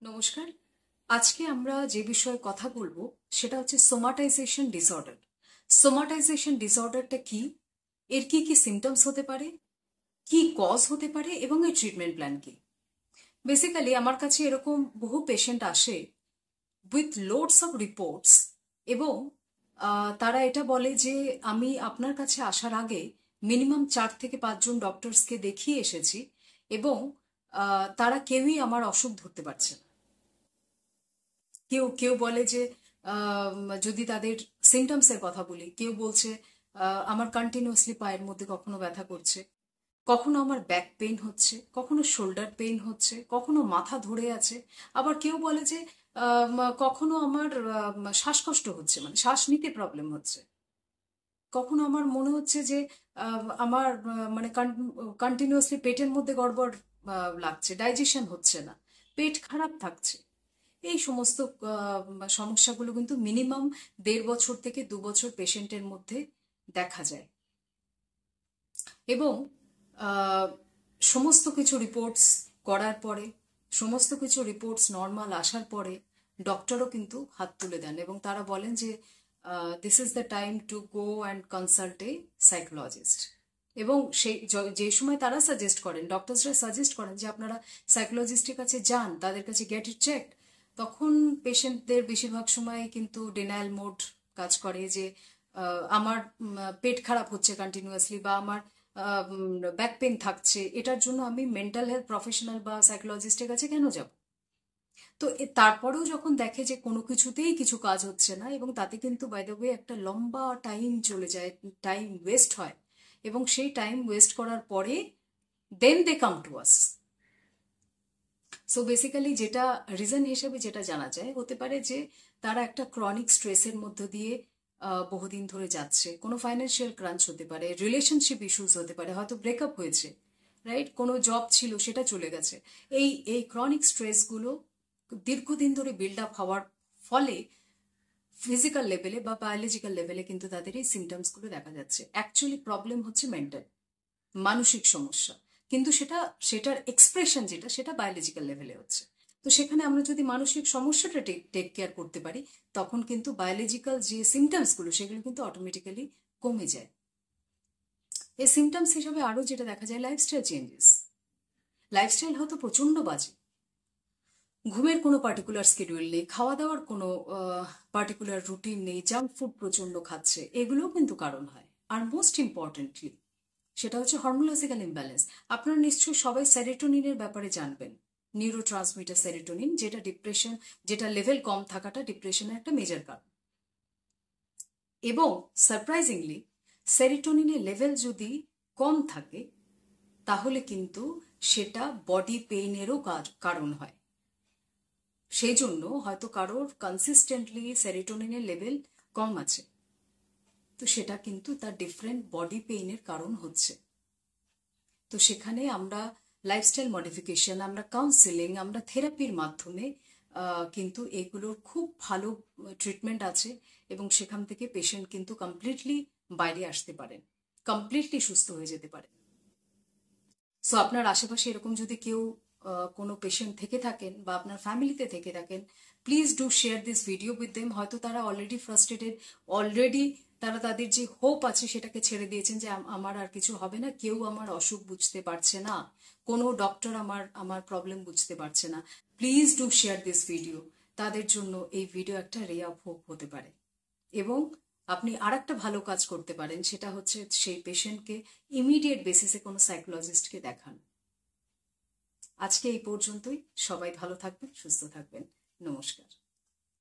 নমস্কার। আজকে আমরা যে বিষয়ে কথা বলবো সেটা হচ্ছে সোমাটাইজেশন ডিসঅর্ডার। সোমাটাইজেশন ডিসঅর্ডারটা কি, এর কি কি সিমটমস হতে পারে, কি কজ হতে পারে এবং এর ট্রিটমেন্ট প্ল্যান কি। বেসিক্যালি আমার কাছে এরকম বহু পেশেন্ট আসে উইথ লোডস অফ রিপোর্টস এবং তারা এটা বলে যে আমি আপনার কাছে আসার আগে মিনিমাম 4 থেকে 5 জন ডক্টরসকে দেখিয়ে এসেছি এবং তারা কেউই আমার অসুখ ধরতে পারছে না। কেউ কেউ বলে যে যদি তাদের সিমটমস এর কথা বলি, কেউ বলছে আমার কন্টিনিউয়াসলি পায়ের মধ্যে কখনো ব্যথা করছে, কখনো আমার ব্যাক পেইন হচ্ছে, কখনো শোল্ডার পেইন হচ্ছে, কখনো মাথা ধরে আছে। আবার কেউ বলে যে কখনো আমার শ্বাসকষ্ট হচ্ছে, মানে শ্বাস নিতে প্রবলেম হচ্ছে। কখনো আমার মনে হচ্ছে যে আমার মানে কন্টিনিউয়াসলি পেটের মধ্যে গড়বড় লাগছে, ডাইজেশন হচ্ছে না, পেট খারাপ থাকছে। এই সমস্ত সমস্যাগুলো কিন্তু মিনিমাম 1.5 বছর থেকে 2 বছর পেশেন্টের মধ্যে দেখা যায় এবং আহ, সমস্ত কিছু রিপোর্টস করার পরে, সমস্ত কিছু রিপোর্টস নর্মাল আসার পরে ডক্টরও কিন্তু হাত তুলে দেন এবং তারা বলেন যে this is the time to go and consult A psychologist. এবং সেই যে সময় তারা সাজেস্ট করেন, ডক্টরসরা সাজেস্ট করেন যে আপনারা সাইকোলজিস্টের কাছে যান, তাদের কাছে গেট ইট চেক, তখন পেশেন্টদের বেশিরভাগ সময় কিন্তু ডিনায়াল মোড কাজ করে যে আমার পেট খারাপ হচ্ছে কন্টিনিউয়াসলি বা আমার ব্যাক পেন থাকছে, এটার জন্য আমি মেন্টাল হেলথ প্রফেশনাল বা সাইকোলজিস্টের কাছে কেন যাব। তো তারপরেও যখন দেখে যে কোনো কিছুতেই কিছু কাজ হচ্ছে না এবং তাতে কিন্তু বাই দ্য ওয়ে একটা লম্বা টাইম চলে যায়, টাইম ওয়েস্ট হয় এবং সেই টাইম ওয়েস্ট করার পরে then they come to us. So basically যেটা রিজন হিসেবে যেটা জানা যায়, হতে পারে যে তারা একটা ক্রনিক স্ট্রেসের মধ্য দিয়ে বহুদিন ধরে যাচ্ছে, কোনো ফাইন্যান্সিয়াল ক্রাঞ্চ হতে পারে, রিলেশনশিপ ইস্যুস হতে পারে, হয়তো ব্রেকআপ হয়েছে, রাইট, কোনো জব ছিল সেটা চলে গেছে। এই এই ক্রনিক স্ট্রেসগুলো দীর্ঘদিন ধরে বিল্ড আপ হওয়ার ফলে ফিজিক্যাল লেভেলে বা বায়োলজিক্যাল লেভেলে কিন্তু তাদের এই সিমটমসগুলো দেখা যাচ্ছে। অ্যাকচুয়ালি প্রবলেম হচ্ছে মেন্টাল, মানসিক সমস্যা, কিন্তু সেটার এক্সপ্রেশন যেটা সেটা বায়োলজিক্যাল লেভেলে হচ্ছে। তো সেখানে আমরা যদি মানসিক সমস্যাটা টেক কেয়ার করতে পারি, তখন কিন্তু বায়োলজিক্যাল যে সিমটমসগুলো সেগুলো কিন্তু অটোমেটিক্যালি কমে যায়। এই সিমটমস হিসাবে আরো যেটা দেখা যায়, লাইফস্টাইল চেঞ্জেস। লাইফস্টাইল হয়তো প্রচন্ড বাজে, ঘুমের কোনো পার্টিকুলার স্কেডিউল নেই, খাওয়া দাওয়ার কোনো পার্টিকুলার রুটিন নেই, জাঙ্ক ফুড প্রচন্ড খাচ্ছে, এগুলোও কিন্তু কারণ হয়। আর মোস্ট ইম্পর্টেন্টলি সেটা হচ্ছে হরমোলজিক্যাল ইমব্যালেন্স। আপনারা নিশ্চয়ই সবাই সেরোটোনিনের ব্যাপারে জানবেন, নিউরো ট্রান্সমিটার সেরোটোনিন, যেটা ডিপ্রেশন, যেটা লেভেল কম থাকাটা ডিপ্রেশনের একটা মেজর কারণ। এবং সারপ্রাইজিংলি সেরোটোনিনের লেভেল যদি কম থাকে তাহলে কিন্তু সেটা বডি পেইনেরও কারণ হয়। সেই জন্য হয়তো কারোর কনসিস্টেন্টলি সেরোটোনিনের লেভেল কম আছে, তো সেটা কিন্তু তার ডিফারেন্ট বডি পেইনের কারণ হচ্ছে। তো সেখানে আমরা লাইফস্টাইল মডিফিকেশন, আমরা কাউন্সিলিং, আমরা থেরাপির মাধ্যমে কিন্তু এগুলোর খুব ভালো ট্রিটমেন্ট আছে এবং সেখান থেকে পেশেন্ট কিন্তু কমপ্লিটলি বাইরে আসতে পারেন, কমপ্লিটলি সুস্থ হয়ে যেতে পারে। সো আপনার আশেপাশে এরকম যদি কেউ কোনো পেশেন্ট থেকে থাকেন বা আপনার ফ্যামিলিতে থেকে থাকেন, please do share this video with them. হয়তো তারা অলরেডি ফ্রাস্ট্রেটেড, অলরেডি তারা তাদের যে হোপ আছে সেটাকে ছেড়ে দিয়েছেন যে আমার আর কিছু হবে না, কেউ আমার অসুখ বুঝতে পারছে না, কোনো ডক্টর আমার আমার প্রবলেম বুঝতে পারছে না। Please do share this video. তাদের জন্য এই ভিডিও একটা রে অফ হোপ হতে পারে। এবং আপনি আর একটা ভালো কাজ করতে পারেন, সেটা হচ্ছে সেই পেশেন্টকে ইমিডিয়েট বেসিসে কোনো সাইকোলজিস্টকে দেখান। আজকে এই পর্যন্তই। সবাই ভালো থাকবেন, সুস্থ থাকবেন। নমস্কার।